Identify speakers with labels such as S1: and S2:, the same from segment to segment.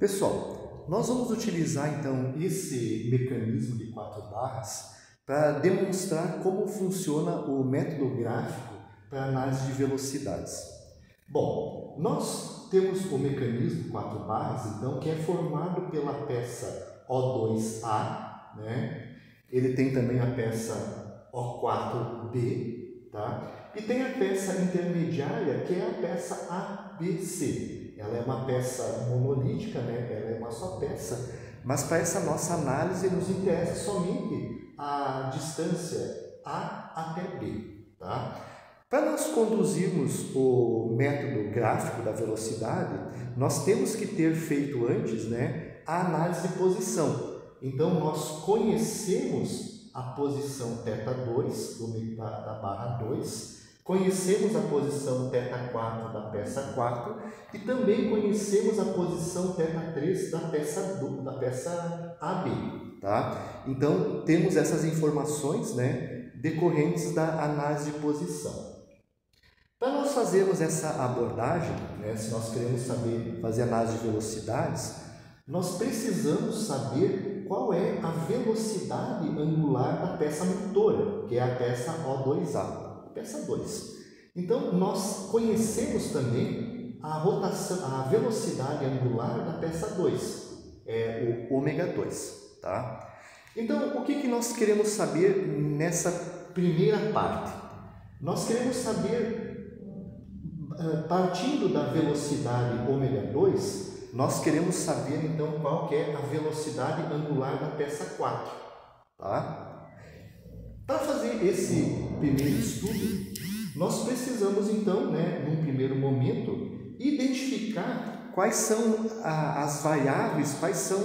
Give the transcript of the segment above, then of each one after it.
S1: Pessoal, nós vamos utilizar então esse mecanismo de 4 barras para demonstrar como funciona o método gráfico para análise de velocidades. Bom, nós temos o mecanismo 4 barras, então, que é formado pela peça O2A, né? Ele tem também a peça O4B, tá? E tem a peça intermediária, que é a peça ABC. Ela é uma peça monolítica, né? Ela é uma só peça, mas para essa nossa análise nos interessa somente a distância A até B, tá? Para nós conduzirmos o método gráfico da velocidade, nós temos que ter feito antes, né, a análise de posição. Então, nós conhecemos a posição θ2 da barra 2, conhecemos a posição θ4 da peça 4 e também conhecemos a posição θ3 da peça AB, tá? Então, temos essas informações, né, decorrentes da análise de posição. Para nós fazermos essa abordagem, né, se nós queremos fazer análise de velocidades, nós precisamos saber qual é a velocidade angular da peça motora, que é a peça O2A, peça 2. Então, nós conhecemos também a rotação, a velocidade angular da peça 2, é o ômega 2, tá? Então, o que nós queremos saber nessa primeira parte? Nós queremos saber, partindo da velocidade ômega 2, nós queremos saber então qual que é a velocidade angular da peça 4, tá? Para fazer esse primeiro estudo, nós precisamos então, né, num primeiro momento, identificar quais são as variáveis, quais são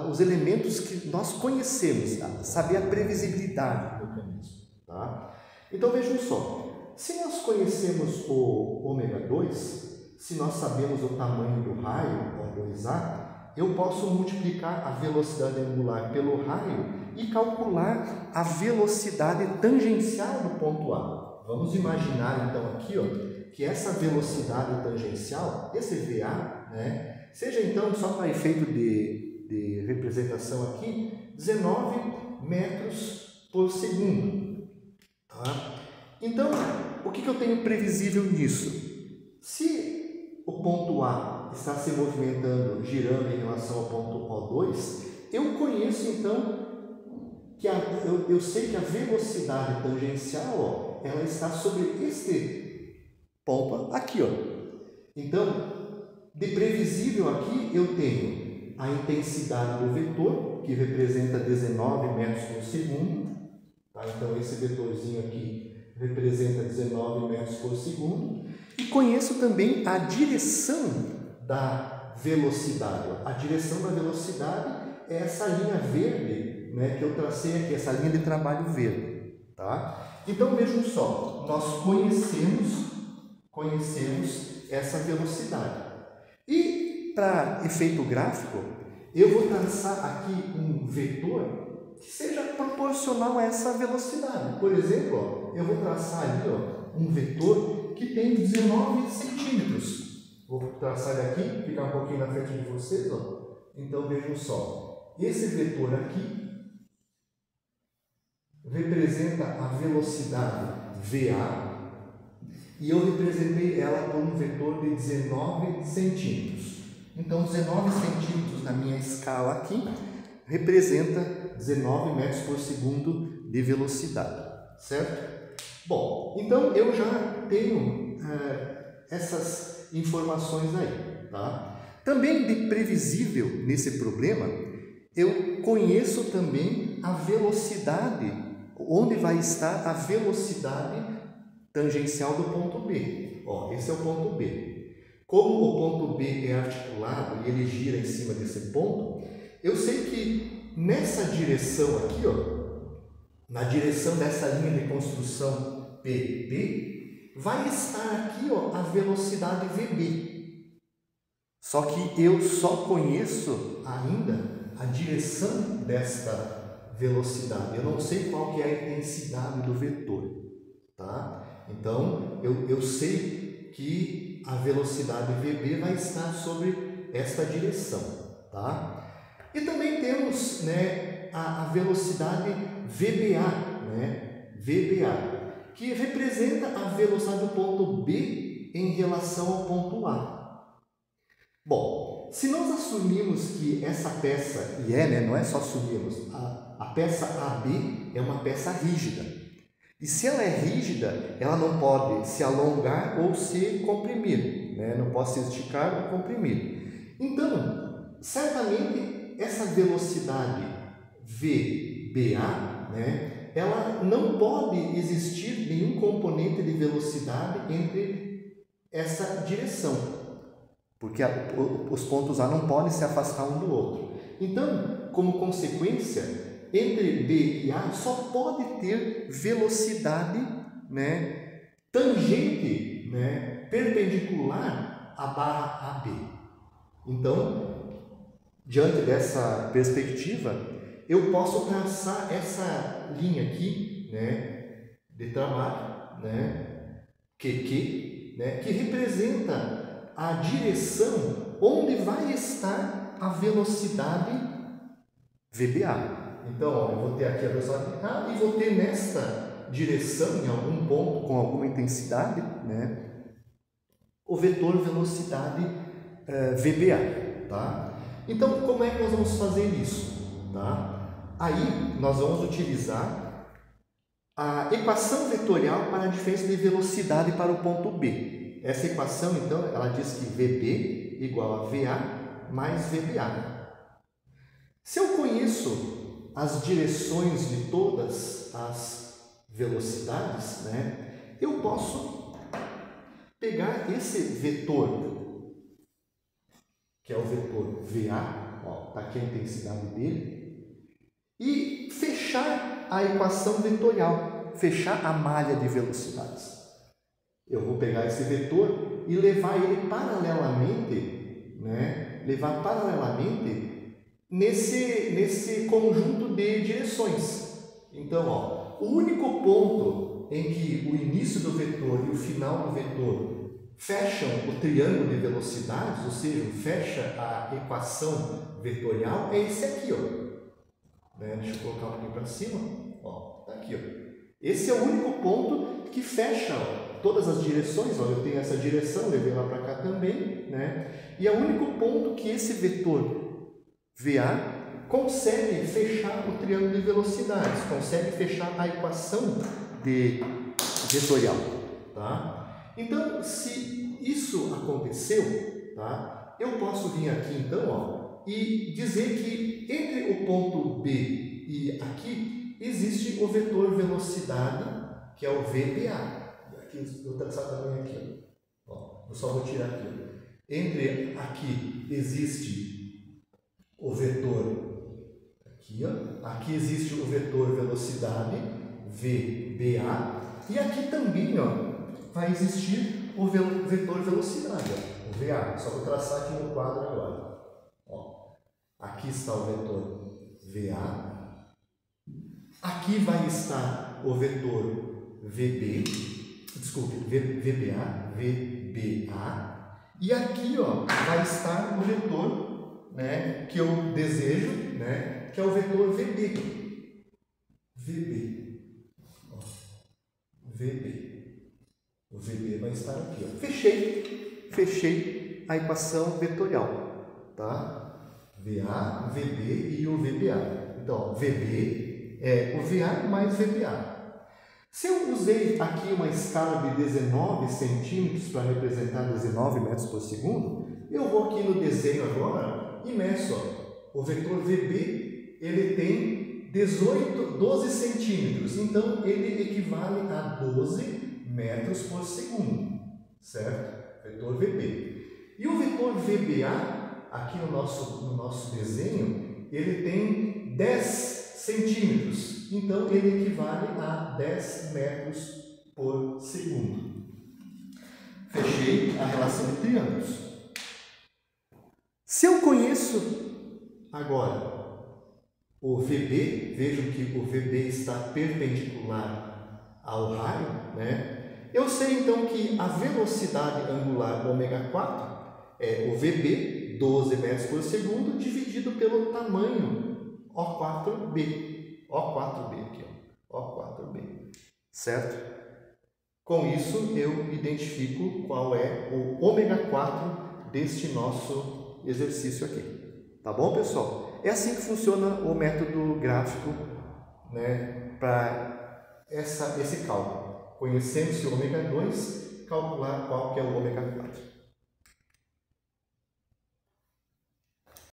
S1: os elementos que nós conhecemos, saber a previsibilidade do mecanismo, tá? Então vejam só, se nós conhecemos o ômega 2, se nós sabemos o tamanho do raio, O2A, eu posso multiplicar a velocidade angular pelo raio e calcular a velocidade tangencial do ponto A. Vamos imaginar então aqui, ó, que essa velocidade tangencial, esse VA, né, seja então, só para efeito de representação aqui, 19 metros por segundo. Tá? Então, o que eu tenho previsível nisso? Se o ponto A está se movimentando, girando em relação ao ponto O2, eu conheço então que eu sei que a velocidade tangencial, ó, ela está sobre este ponto aqui, ó. Então, de previsível aqui eu tenho a intensidade do vetor, que representa 19 metros por segundo, tá? Então esse vetorzinho aqui representa 19 metros por segundo. E conheço também a direção da velocidade. A direção da velocidade é essa linha verde, né, que eu tracei aqui, essa linha de trabalho verde. Tá? Então vejam só, nós conhecemos essa velocidade. E para efeito gráfico, eu vou traçar aqui um vetor que seja proporcional a essa velocidade. Por exemplo, ó, eu vou traçar ali, ó, um vetor que tem 19 centímetros. Vou traçar ele aqui, ficar um pouquinho na frente de vocês, ó. Então vejam só, esse vetor aqui representa a velocidade VA e eu representei ela por um vetor de 19 centímetros. Então 19 centímetros na minha escala aqui representa 19 metros por segundo de velocidade, certo? Bom, então eu já tenho essas informações aí, tá? Também de previsível nesse problema, eu conheço também a velocidade, onde vai estar a velocidade tangencial do ponto B. Ó, esse é o ponto B. Como o ponto B é articulado e ele gira em cima desse ponto, eu sei que nessa direção aqui, ó, na direção dessa linha de construção PP, vai estar aqui, ó, a velocidade VB. Só que eu só conheço ainda a direção desta velocidade. Eu não sei qual que é a intensidade do vetor, tá? Então, eu sei que a velocidade VB vai estar sobre esta direção, tá? E também temos, né, a velocidade VBA, né, VBA, que representa a velocidade do ponto B em relação ao ponto A. Bom, se nós assumirmos que essa peça, e né, não é só assumirmos, a peça AB é uma peça rígida. E se ela é rígida, ela não pode se alongar ou se comprimir, né? Não pode se esticar ou comprimir. Então, certamente, essa velocidade VBA, né, ela não pode existir nenhum componente de velocidade entre essa direção, porque os pontos A não podem se afastar um do outro. Então, como consequência, entre B e A só pode ter velocidade, né, tangente, né, perpendicular à barra AB. Então, diante dessa perspectiva, eu posso traçar essa linha aqui, né, de trabalho, né, QQ, né, que representa a direção onde vai estar a velocidade VBA. Então, ó, eu vou ter aqui a velocidade A e vou ter nesta direção, em algum ponto, com alguma intensidade, né, o vetor velocidade VBA. Tá? Então, como é que nós vamos fazer isso? Tá? Aí, nós vamos utilizar a equação vetorial para a diferença de velocidade para o ponto B. Essa equação, então, ela diz que VB igual a VA mais VBA. Se eu conheço as direções de todas as velocidades, né, eu posso pegar esse vetor, que é o vetor VA, está aqui a intensidade dele, e fechar a equação vetorial, fechar a malha de velocidades. Eu vou pegar esse vetor e levar ele paralelamente, né, nesse conjunto de direções. Então, ó, o único ponto em que o início do vetor e o final do vetor fecham o triângulo de velocidades, ou seja, fecha a equação vetorial, é esse aqui, ó. Né? Deixa eu colocar um pouquinho para cima. Ó, tá aqui, ó. Esse é o único ponto que fecha, ó, todas as direções. Ó, eu tenho essa direção, levei lá para cá também, né? E é o único ponto que esse vetor VA consegue fechar o triângulo de velocidades, consegue fechar a equação vetorial, tá? Então, se isso aconteceu, tá, eu posso vir aqui então, ó, e dizer que entre o ponto B e aqui existe o vetor velocidade, que é o VBA. Aqui eu vou traçar também aqui, ó. Eu só vou tirar aqui, ó. Entre aqui existe o vetor aqui, ó. Aqui existe o vetor velocidade VBA e aqui também, ó, vai existir o vetor velocidade, ó, o VA. Só vou traçar aqui no quadro agora. Ó, aqui está o vetor VA. Aqui vai estar o vetor VBA. E aqui, ó, vai estar o vetor, né, que eu desejo, né, que é o vetor VB. Ó, VB. O VB vai estar aqui, ó. Fechei a equação vetorial, tá? VA, VB e o VBA. Então, ó, VB é o VA mais VBA. Se eu usei aqui uma escala de 19 centímetros para representar 19 metros por segundo, eu vou aqui no desenho agora e meço, ó, o vetor VB, ele tem 12 centímetros, então ele equivale a 12 metros por segundo, certo? Vetor VB. E o vetor VBA, aqui no nosso desenho, ele tem 10 centímetros. Então, ele equivale a 10 metros por segundo. Fechei a relação de triângulos. Se eu conheço agora o VB, vejam que o VB está perpendicular ao raio, né? Eu sei então que a velocidade angular ômega 4 é o VB de 12 metros por segundo dividido pelo tamanho O4B. O4B aqui, ó. O4B. Certo? Com isso, eu identifico qual é o ômega 4 deste nosso exercício aqui. Tá bom, pessoal? É assim que funciona o método gráfico, né, para esse cálculo. Conhecendo-se o ômega 2, calcular qual que é o ômega 4.